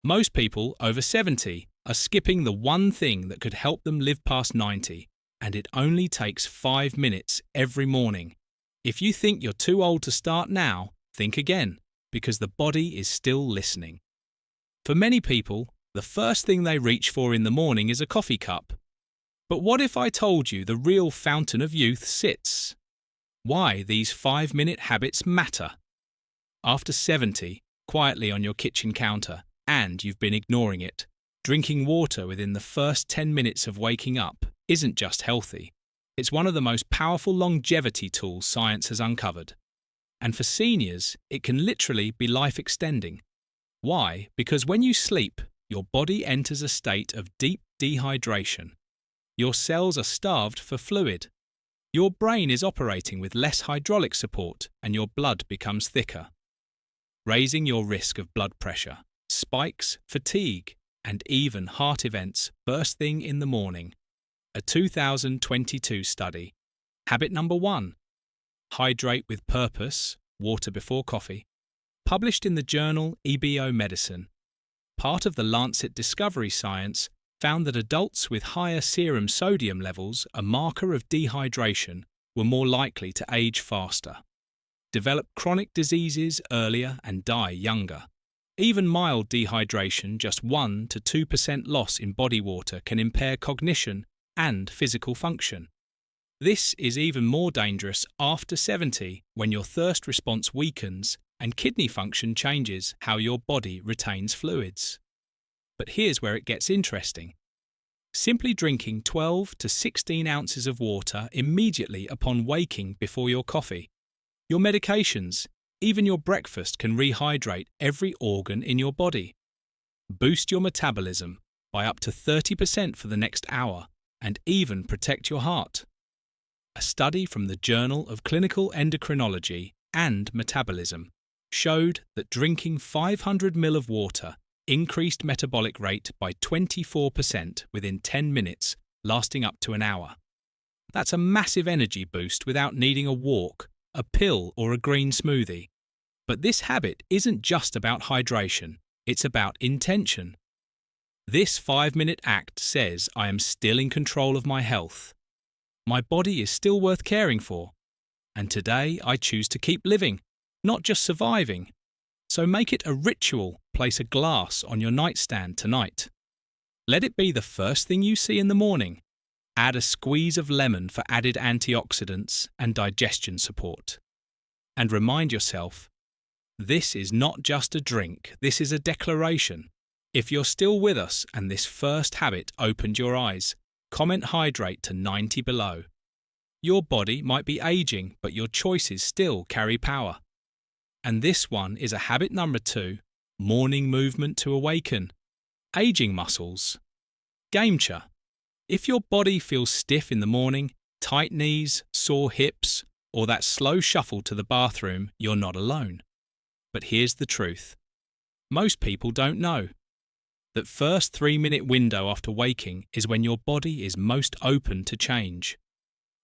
Most people over 70 are skipping the one thing that could help them live past 90, and it only takes 5 minutes every morning. If you think you're too old to start now, think again, because the body is still listening. For many people, the first thing they reach for in the morning is a coffee cup. But what if I told you the real fountain of youth sits? Why these 5-minute habits matter. After 70, quietly on your kitchen counter, and you've been ignoring it, drinking water within the first 10 minutes of waking up isn't just healthy. It's one of the most powerful longevity tools science has uncovered. And for seniors, it can literally be life-extending. Why? Because when you sleep, your body enters a state of deep dehydration. Your cells are starved for fluid. Your brain is operating with less hydraulic support, and your blood becomes thicker, raising your risk of blood pressure, spikes, fatigue, and even heart events first thing in the morning. A 2022 study. Habit number 1. Hydrate with purpose, water before coffee. Published in the journal EBO Medicine. Part of the Lancet Discovery Science found that adults with higher serum sodium levels, a marker of dehydration, were more likely to age faster, develop chronic diseases earlier, and die younger. Even mild dehydration, just 1 to 2% loss in body water, can impair cognition and physical function. This is even more dangerous after 70, when your thirst response weakens and kidney function changes how your body retains fluids. But here's where it gets interesting. Simply drinking 12 to 16 ounces of water immediately upon waking before your coffee. Your medications, even your breakfast, can rehydrate every organ in your body. Boost your metabolism by up to 30% for the next hour, and even protect your heart. A study from the Journal of Clinical Endocrinology and Metabolism showed that drinking 500 ml of water increased metabolic rate by 24% within 10 minutes, lasting up to an hour. That's a massive energy boost without needing a walk, a pill, or a green smoothie. But this habit isn't just about hydration, it's about intention. This 5-minute act says I am still in control of my health. My body is still worth caring for. And today I choose to keep living, not just surviving. So make it a ritual. Place a glass on your nightstand tonight. Let it be the first thing you see in the morning. Add a squeeze of lemon for added antioxidants and digestion support. And remind yourself, this is not just a drink, this is a declaration. If you're still with us and this first habit opened your eyes, comment hydrate to 90 below. Your body might be aging, but your choices still carry power. And this one is a habit number 2, morning movement to awaken. Aging muscles. Gamecher. If your body feels stiff in the morning, tight knees, sore hips, or that slow shuffle to the bathroom, you're not alone. But here's the truth. Most people don't know. That first 3-minute window after waking is when your body is most open to change.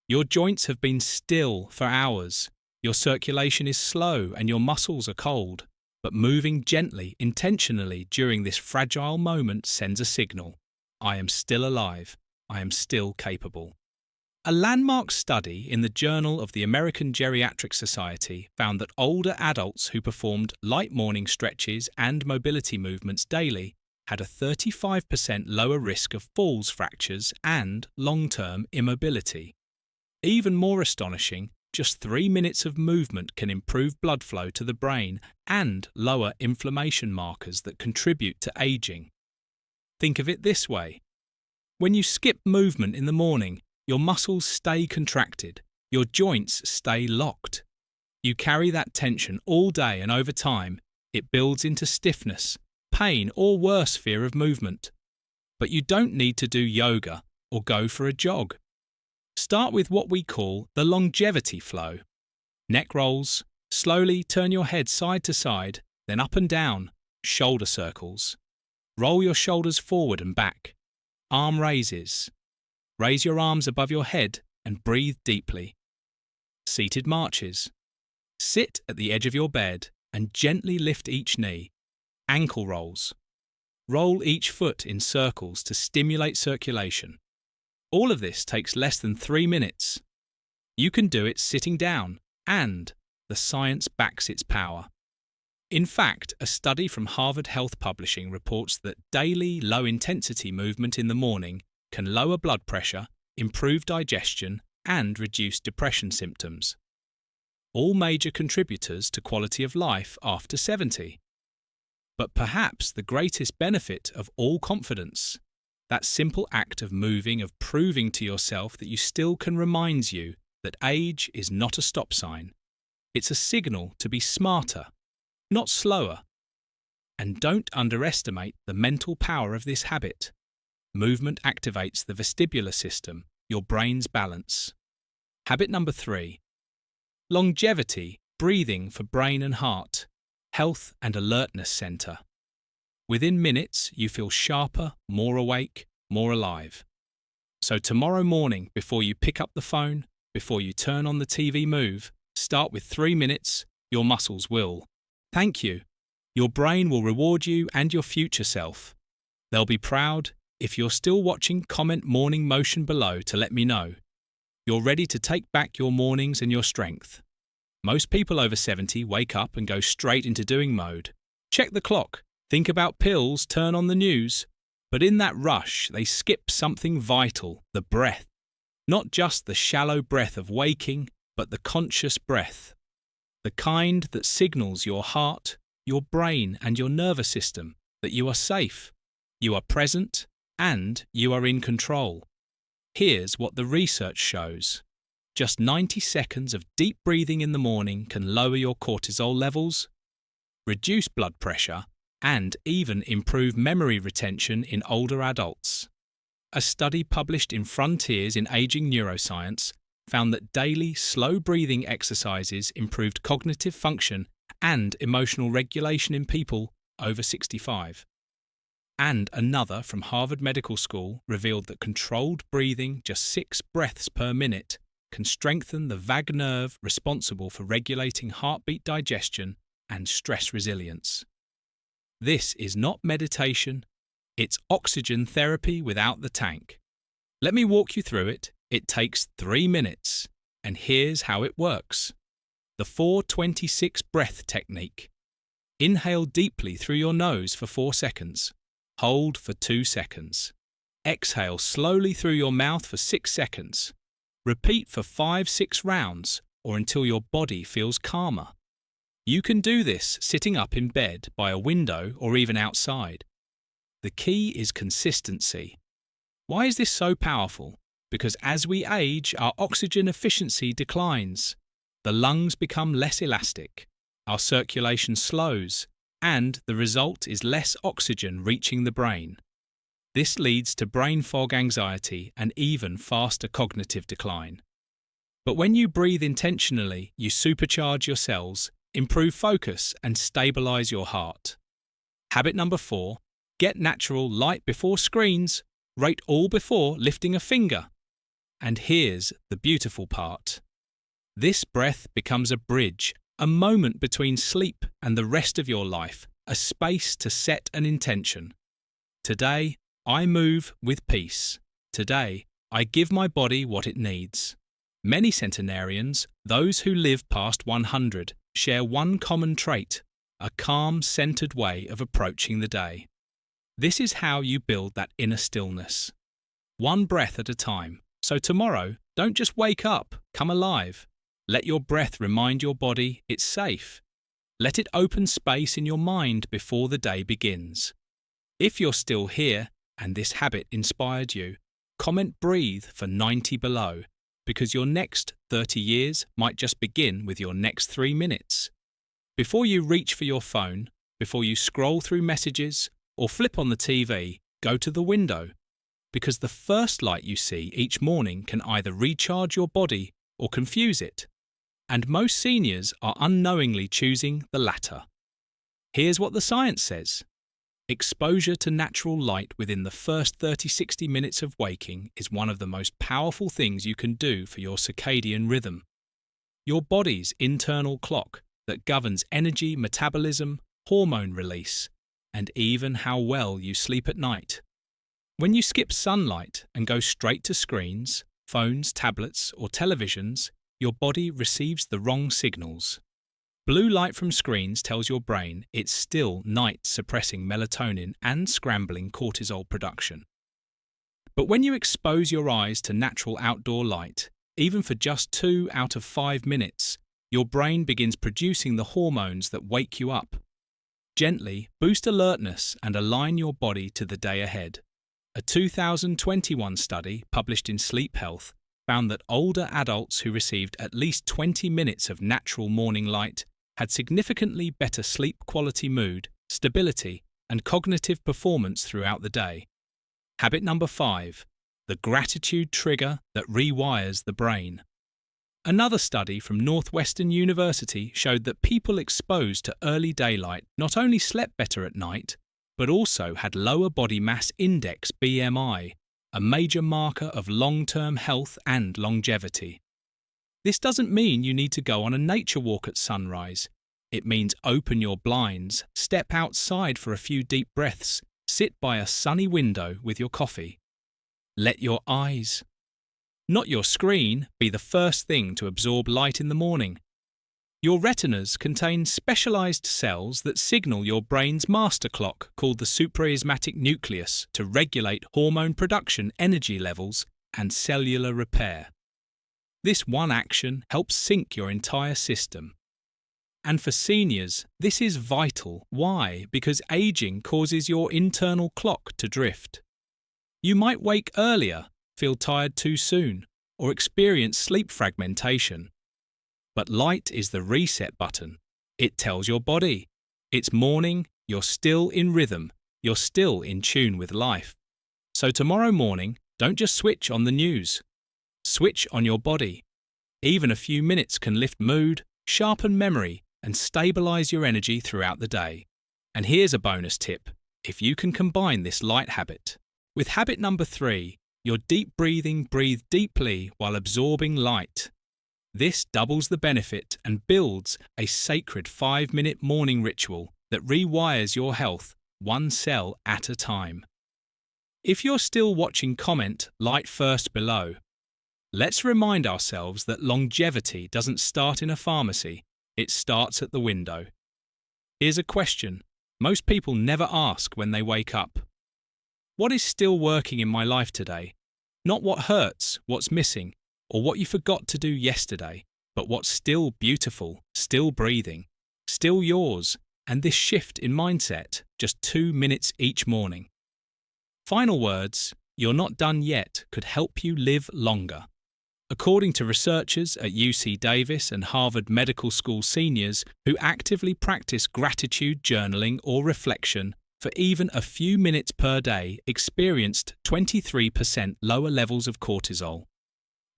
Your joints have been still for hours. Your circulation is slow and your muscles are cold. But moving gently, intentionally during this fragile moment sends a signal. I am still alive. I am still capable. A landmark study in the Journal of the American Geriatric Society found that older adults who performed light morning stretches and mobility movements daily had a 35% lower risk of falls, fractures, and long-term immobility. Even more astonishing, just 3 minutes of movement can improve blood flow to the brain and lower inflammation markers that contribute to aging. Think of it this way. When you skip movement in the morning, your muscles stay contracted, your joints stay locked. You carry that tension all day, and over time, it builds into stiffness, pain, or worse, fear of movement. But you don't need to do yoga or go for a jog. Start with what we call the longevity flow. Neck rolls, slowly turn your head side to side, then up and down, shoulder circles. Roll your shoulders forward and back. Arm raises. Raise your arms above your head and breathe deeply. Seated marches. Sit at the edge of your bed and gently lift each knee. Ankle rolls. Roll each foot in circles to stimulate circulation. All of this takes less than 3 minutes. You can do it sitting down, and the science backs its power. In fact, a study from Harvard Health Publishing reports that daily low-intensity movement in the morning can lower blood pressure, improve digestion, and reduce depression symptoms. All major contributors to quality of life after 70. But perhaps the greatest benefit of all confidence, that simple act of moving, of proving to yourself that you still can, reminds you that age is not a stop sign. It's a signal to be smarter, not slower. And don't underestimate the mental power of this habit. Movement activates the vestibular system, your brain's balance. Habit number 3. Longevity, breathing for brain and heart, health and alertness center. Within minutes, you feel sharper, more awake, more alive. So tomorrow morning, before you pick up the phone, before you turn on the TV move, start with 3 minutes. Your muscles will. Thank you. Your brain will reward you and your future self. They'll be proud. If you're still watching, comment morning motion below to let me know. You're ready to take back your mornings and your strength. Most people over 70 wake up and go straight into doing mode. Check the clock, think about pills, turn on the news. But in that rush, they skip something vital, the breath. Not just the shallow breath of waking, but the conscious breath. The kind that signals your heart, your brain, and your nervous system that you are safe, you are present, and you are in control. Here's what the research shows. Just 90 seconds of deep breathing in the morning can lower your cortisol levels, reduce blood pressure, and even improve memory retention in older adults. A study published in Frontiers in Aging Neuroscience found that daily slow breathing exercises improved cognitive function and emotional regulation in people over 65. And another from Harvard Medical School revealed that controlled breathing, just 6 breaths per minute, can strengthen the vagus nerve responsible for regulating heartbeat, digestion, and stress resilience. This is not meditation, it's oxygen therapy without the tank. Let me walk you through it. It takes 3 minutes, and here's how it works. The 4-26 breath technique. Inhale deeply through your nose for 4 seconds. Hold for 2 seconds. Exhale slowly through your mouth for 6 seconds. Repeat for 5-6 rounds or until your body feels calmer. You can do this sitting up in bed, by a window, or even outside. The key is consistency. Why is this so powerful? Because as we age, our oxygen efficiency declines. The lungs become less elastic. Our circulation slows, and the result is less oxygen reaching the brain. This leads to brain fog, anxiety, and even faster cognitive decline. But when you breathe intentionally, you supercharge your cells, improve focus, and stabilize your heart. Habit number 4, get natural light before screens, rate all before lifting a finger. And here's the beautiful part. This breath becomes a bridge, a moment between sleep and the rest of your life, a space to set an intention. Today, I move with peace. Today, I give my body what it needs. Many centenarians, those who live past 100, share one common trait, a calm, centered way of approaching the day. This is how you build that inner stillness. One breath at a time. So tomorrow, don't just wake up, come alive. Let your breath remind your body it's safe. Let it open space in your mind before the day begins. If you're still here and this habit inspired you, comment breathe for 90 below, because your next 30 years might just begin with your next 3 minutes. Before you reach for your phone, before you scroll through messages or flip on the TV, go to the window, because the first light you see each morning can either recharge your body or confuse it. And most seniors are unknowingly choosing the latter. Here's what the science says. Exposure to natural light within the first 30-60 minutes of waking is one of the most powerful things you can do for your circadian rhythm. Your body's internal clock that governs energy, metabolism, hormone release, and even how well you sleep at night. When you skip sunlight and go straight to screens, phones, tablets, or televisions, your body receives the wrong signals. Blue light from screens tells your brain it's still night, suppressing melatonin and scrambling cortisol production. But when you expose your eyes to natural outdoor light, even for just 2 out of 5 minutes, your brain begins producing the hormones that wake you up. Gently boost alertness and align your body to the day ahead. A 2021 study published in Sleep Health found that older adults who received at least 20 minutes of natural morning light had significantly better sleep quality, mood, stability, and cognitive performance throughout the day. Habit number 5, the gratitude trigger that rewires the brain. Another study from Northwestern University showed that people exposed to early daylight not only slept better at night, but also had lower body mass index (BMI), a major marker of long-term health and longevity. This doesn't mean you need to go on a nature walk at sunrise. It means open your blinds, step outside for a few deep breaths, sit by a sunny window with your coffee. Let your eyes, not your screen, be the first thing to absorb light in the morning. Your retinas contain specialized cells that signal your brain's master clock called the suprachiasmatic nucleus to regulate hormone production, energy levels, and cellular repair. This one action helps sync your entire system. And for seniors, this is vital. Why? Because aging causes your internal clock to drift. You might wake earlier, feel tired too soon, or experience sleep fragmentation. But light is the reset button. It tells your body, it's morning, you're still in rhythm, you're still in tune with life. So tomorrow morning, don't just switch on the news. Switch on your body. Even a few minutes can lift mood, sharpen memory, and stabilize your energy throughout the day. And here's a bonus tip, if you can combine this light habit with habit number 3, your deep breathing, breathe deeply while absorbing light. This doubles the benefit and builds a sacred 5-minute morning ritual that rewires your health one cell at a time. If you're still watching, comment light first below. Let's remind ourselves that longevity doesn't start in a pharmacy, it starts at the window. Here's a question most people never ask when they wake up. What is still working in my life today? Not what hurts, what's missing, or what you forgot to do yesterday, but what's still beautiful, still breathing, still yours, and this shift in mindset, just 2 minutes each morning. Final words, you're not done yet, could help you live longer. According to researchers at UC Davis and Harvard Medical School, seniors who actively practice gratitude journaling or reflection for even a few minutes per day experienced 23% lower levels of cortisol,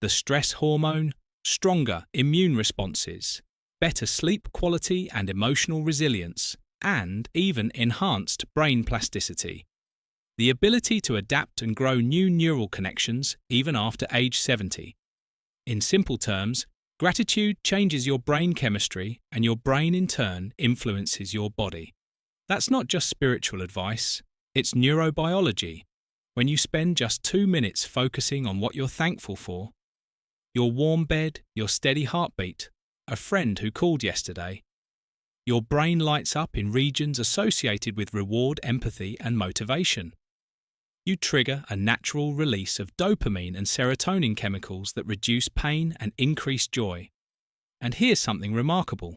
the stress hormone, stronger immune responses, better sleep quality and emotional resilience, and even enhanced brain plasticity. The ability to adapt and grow new neural connections even after age 70. In simple terms, gratitude changes your brain chemistry and your brain in turn influences your body. That's not just spiritual advice, it's neurobiology. When you spend just 2 minutes focusing on what you're thankful for, your warm bed, your steady heartbeat, a friend who called yesterday, your brain lights up in regions associated with reward, empathy, and motivation. You trigger a natural release of dopamine and serotonin chemicals that reduce pain and increase joy. And here's something remarkable.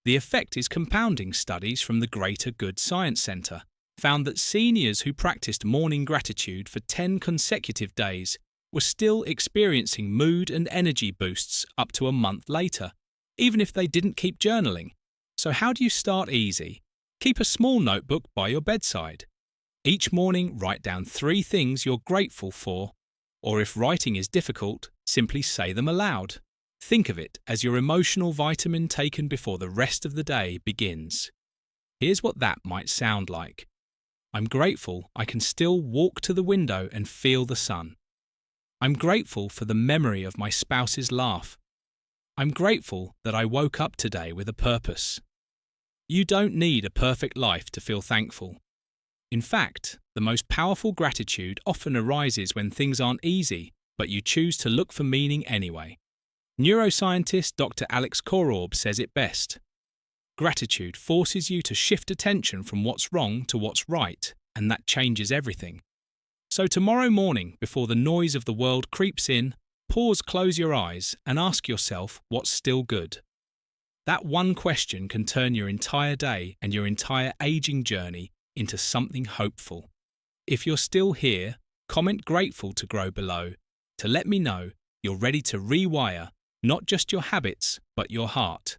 The effect is compounding. Studies from the Greater Good Science Center found that seniors who practiced morning gratitude for 10 consecutive days were still experiencing mood and energy boosts up to a month later, even if they didn't keep journaling. So how do you start easy? Keep a small notebook by your bedside. Each morning, write down 3 things you're grateful for, or if writing is difficult, simply say them aloud. Think of it as your emotional vitamin taken before the rest of the day begins. Here's what that might sound like. I'm grateful I can still walk to the window and feel the sun. I'm grateful for the memory of my spouse's laugh. I'm grateful that I woke up today with a purpose. You don't need a perfect life to feel thankful. In fact, the most powerful gratitude often arises when things aren't easy, but you choose to look for meaning anyway. Neuroscientist Dr. Alex Kororb says it best. Gratitude forces you to shift attention from what's wrong to what's right, and that changes everything. So tomorrow morning, before the noise of the world creeps in, pause, close your eyes, and ask yourself what's still good. That one question can turn your entire day and your entire aging journey into something hopeful. If you're still here, comment grateful to grow below to let me know you're ready to rewire not just your habits, but your heart.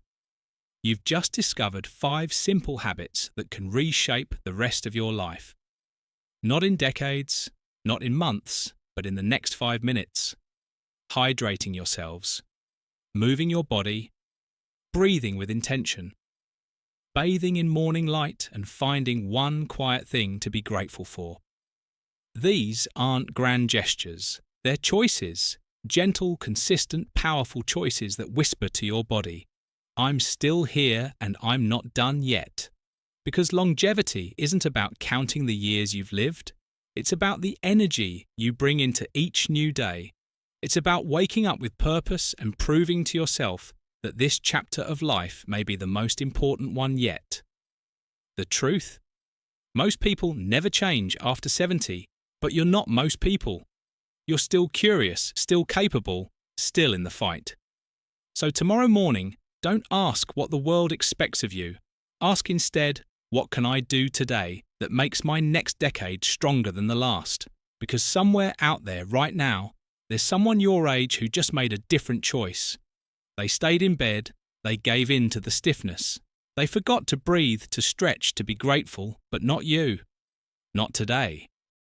You've just discovered 5 simple habits that can reshape the rest of your life. Not in decades, not in months, but in the next 5 minutes. Hydrating yourselves, moving your body, breathing with intention, bathing in morning light and finding one quiet thing to be grateful for. These aren't grand gestures, they're choices, gentle, consistent, powerful choices that whisper to your body, I'm still here and I'm not done yet. Because longevity isn't about counting the years you've lived, it's about the energy you bring into each new day. It's about waking up with purpose and proving to yourself that this chapter of life may be the most important one yet. The truth? Most people never change after 70, but you're not most people. You're still curious, still capable, still in the fight. So tomorrow morning, don't ask what the world expects of you. Ask instead, what can I do today that makes my next decade stronger than the last? Because somewhere out there right now, there's someone your age who just made a different choice. They stayed in bed, they gave in to the stiffness. They forgot to breathe, to stretch, to be grateful, but not you. Not today.